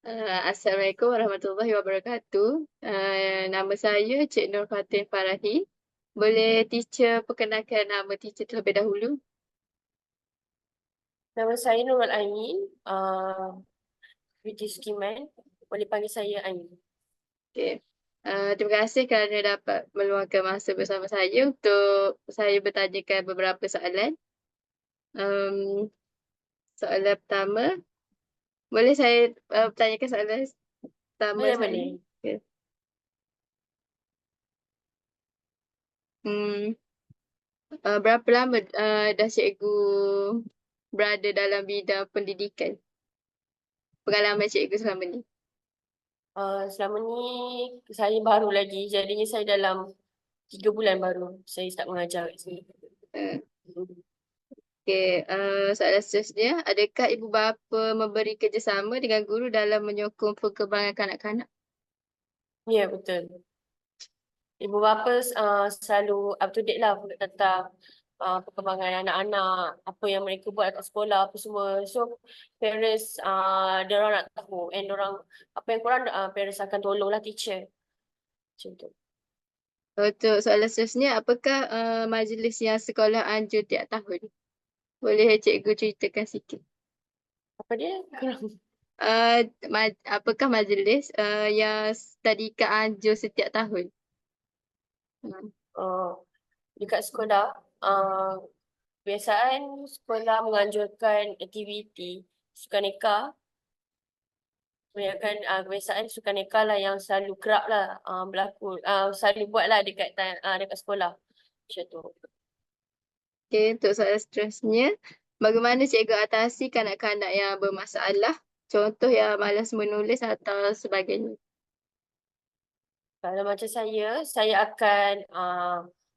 Assalamualaikum warahmatullahi wabarakatuh. Nama saya Cik Nur Fatin Farahi. Boleh teacher perkenalkan nama teacher terlebih dahulu? Nama saya Nurul Aini, British Skiman. Boleh panggil saya Aini. Okay. Terima kasih kerana dapat meluangkan masa bersama saya untuk saya bertanyakan beberapa soalan. Um, Soalan pertama, boleh saya bertanyakan soalan pertama Boleh, saya? boleh. Okay. Hmm, berapa lama dah cikgu berada dalam bidang pendidikan? Pengalaman cikgu selama ni? Selama ni saya baru lagi, jadinya saya dalam 3 bulan baru saya start mengajar kat sini. Uh, okay. Soalan seterusnya, adakah ibu bapa memberi kerjasama dengan guru dalam menyokong perkembangan kanak-kanak? Ya, betul. Ibu bapa selalu up to date lah tentang perkembangan anak-anak, apa yang mereka buat kat sekolah, apa semua. So, parents, diorang nak tahu. And diorang, apa yang korang, parents akan tolonglah teacher. Macam tu. Untuk soalan seterusnya, apakah majlis yang sekolah anjur tiap tahun? Boleh cikgu ceritakan sikit? Apa dia? Korang. Apakah majlis yang tadika anjur setiap tahun? Hmm. Uh, Dekat sekolah, kebiasaan sekolah menganjurkan aktiviti sukaneka. Kebiasaan sukaneka lah yang selalu kerap lah berlaku, selalu buat lah dekat sekolah. Macam tu. Okay, untuk soalan seterusnya, bagaimana cikgu atasi kanak-kanak yang bermasalah? Contoh yang malas menulis atau sebagainya. Kalau macam saya akan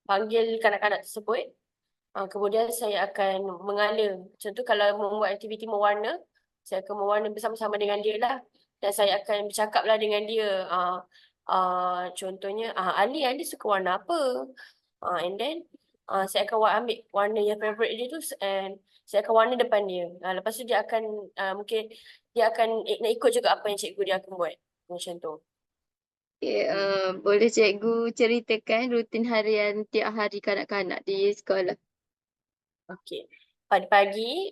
panggil kanak-kanak tersebut. Kemudian saya akan mengala. Contoh kalau membuat aktiviti mewarna, saya akan mewarna bersama-sama dengan dia lah. Dan saya akan bercakap lah dengan dia. Contohnya, Ali suka warna apa? And then, saya akan ambil warna yang favourite dia tu and saya akan warna depan dia. Lepas tu dia akan, mungkin dia akan nak ikut juga apa yang cikgu dia akan buat. Macam tu. Okay, boleh cikgu ceritakan rutin harian tiap hari kanak-kanak di sekolah? Okey. Pagi-pagi,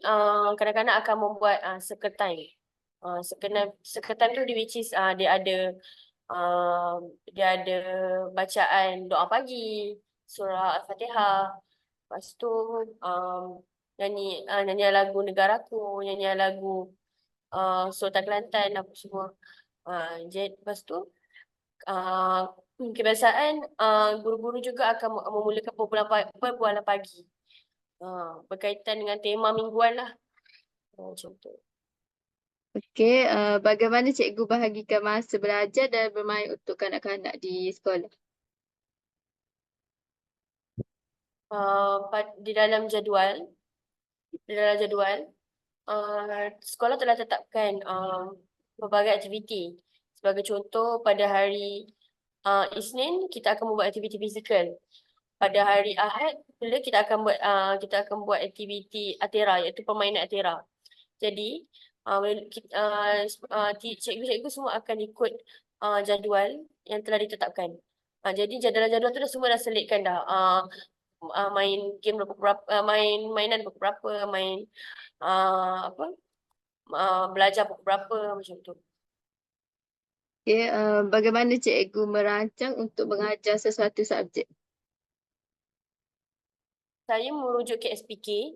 kanak-kanak akan membuat circle time. Circle time tu which is dia ada bacaan doa pagi, surah Al-Fatihah. Lepas tu nyanyian lagu Negaraku, nyanyian lagu Sultan Kelantan apa semua. Jadi lepas tu uh, kebiasaan guru-guru juga akan memulakan perbualan pagi. Berkaitan dengan tema mingguan lah. Macam tu. Okey, bagaimana cikgu bahagikan masa belajar dan bermain untuk kanak-kanak di sekolah? Di dalam jadual, sekolah telah tetapkan pelbagai aktiviti. Sebagai contoh, pada hari Isnin, kita akan membuat aktiviti fizikal. Pada hari Ahad, kita akan buat aktiviti Atera, iaitu permainan Atera. Jadi, cikgu-cikgu semua akan ikut jadual yang telah ditetapkan. Jadi jadual-jadual tu dah semua dah selitkan dah. Main game berapa, mainan berapa, apa belajar pukul berapa macam tu. Okey, bagaimana cikgu merancang untuk mengajar sesuatu subjek? Saya merujuk ke SPK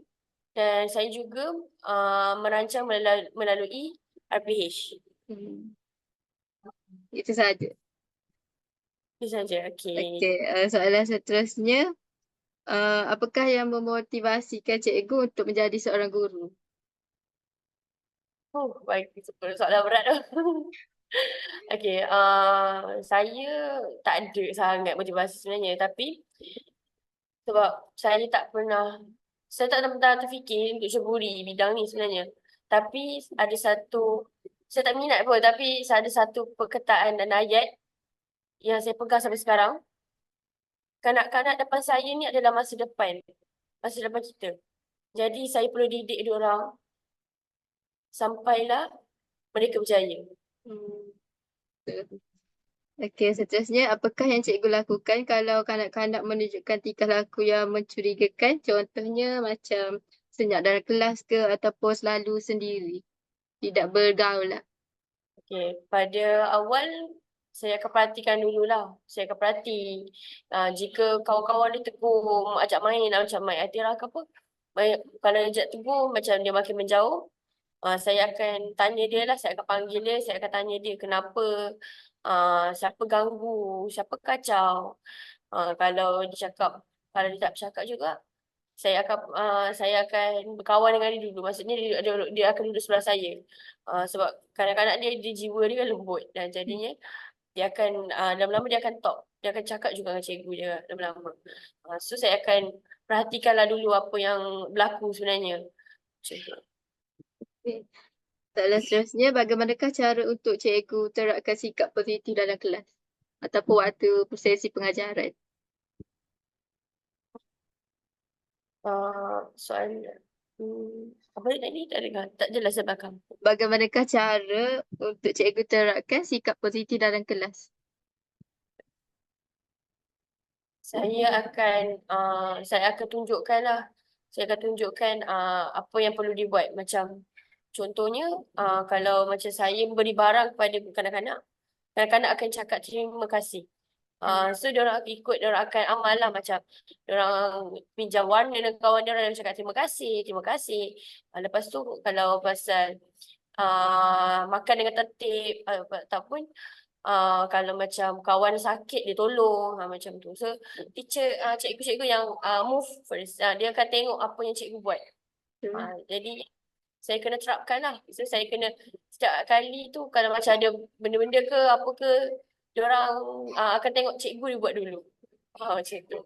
dan saya juga merancang melalui RPH. Hmm. Itu saja. Itu saja. Okey. Okey, soalan seterusnya, apakah yang memotivasikan cikgu untuk menjadi seorang guru? Baik, soalan berat tu. Okey, saya tak ada sangat motivasi sebenarnya, tapi sebab saya tak pernah terfikir untuk ceburi bidang ni sebenarnya. Tapi ada satu, saya tak minat pun, tapi ada satu perkataan dan ayat yang saya pegang sampai sekarang. Kanak-kanak depan saya ni adalah masa depan kita. Jadi saya perlu didik diorang sampailah mereka berjaya. Hmm. Betul. Okey, seterusnya apakah yang cikgu lakukan kalau kanak-kanak menunjukkan tingkah laku yang mencurigakan? Contohnya macam senyap dalam kelas ke ataupun selalu sendiri, tidak bergaul lah. Okay. Pada awal, saya akan perhatikan dululah. Saya akan perhati. Jika kawan-kawan dia tegur, ajak main lah, macam main Atira ke apa. Kalau dia ajak tegur, macam dia makin menjauh, saya akan tanya dia lah. Saya akan panggil dia. Saya akan tanya dia kenapa. Siapa ganggu, siapa kacau. Kalau dia cakap, kalau dia tak bercakap juga, saya akan berkawan dengan dia dulu. Maksudnya dia akan duduk sebelah saya. Sebab kadang-kadang dia jiwa dia kan lembut dan jadinya dia akan lama-lama dia akan talk. Dia akan cakap juga dengan cikgu dia lama-lama. So saya akan perhatikanlah dulu apa yang berlaku sebenarnya. Macam tu. Okey. Soalan seterusnya, bagaimanakah cara untuk cikgu terapkan sikap positif dalam kelas ataupun waktu sesi pengajaran? Soalan apa dia tadi tak dengar. Tak jelas di belakang. Bagaimanakah cara untuk cikgu terapkan sikap positif dalam kelas? Saya akan tunjukkan lah. Saya akan tunjukkan apa yang perlu dibuat. Macam contohnya, kalau macam saya beri barang kepada kanak-kanak, kanak-kanak akan cakap terima kasih. Hmm. So diorang akan ikut, diorang akan amal lah macam diorang pinjam warna dengan kawan diorang, diorang cakap terima kasih, terima kasih. Lepas tu kalau pasal makan dengan tertib ataupun kalau macam kawan sakit dia tolong macam tu. So cikgu-cikgu yang move first, dia akan tengok apa yang cikgu buat. Betul. Jadi saya kena terapkan lah. So saya kena setiap kali tu kalau macam ada benda-benda ke apa ke, diorang akan tengok cikgu dia buat dulu. Macam tu.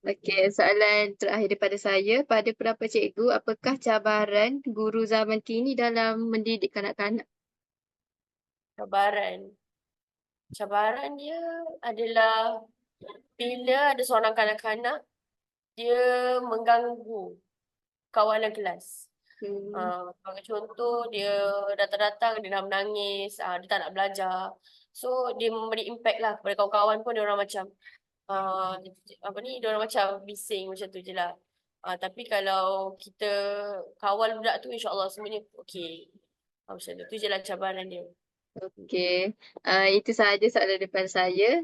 Okey, soalan terakhir daripada saya. Pada pendapat cikgu, apakah cabaran guru zaman kini dalam mendidik kanak-kanak? Cabaran. Cabaran dia adalah bila ada seorang kanak-kanak dia mengganggu kawanan kelas. Hmm. Sebagai contoh, dia datang-datang, dia dah menangis, dia tak nak belajar. So, dia memberi impact lah kepada kawan-kawan pun, dia orang macam, uh, apa ni, dia orang macam bising macam tu je lah. Tapi kalau kita kawal budak tu, insyaAllah semuanya okey. Macam tu, tu je lah cabaran dia. Okey, itu sahaja soalan daripada saya.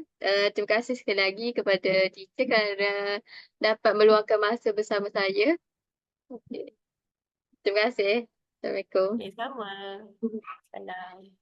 Terima kasih sekali lagi kepada teacher kerana dapat meluangkan masa bersama saya. Okey, terima kasih. Assalamualaikum. Okay, sama. Salam.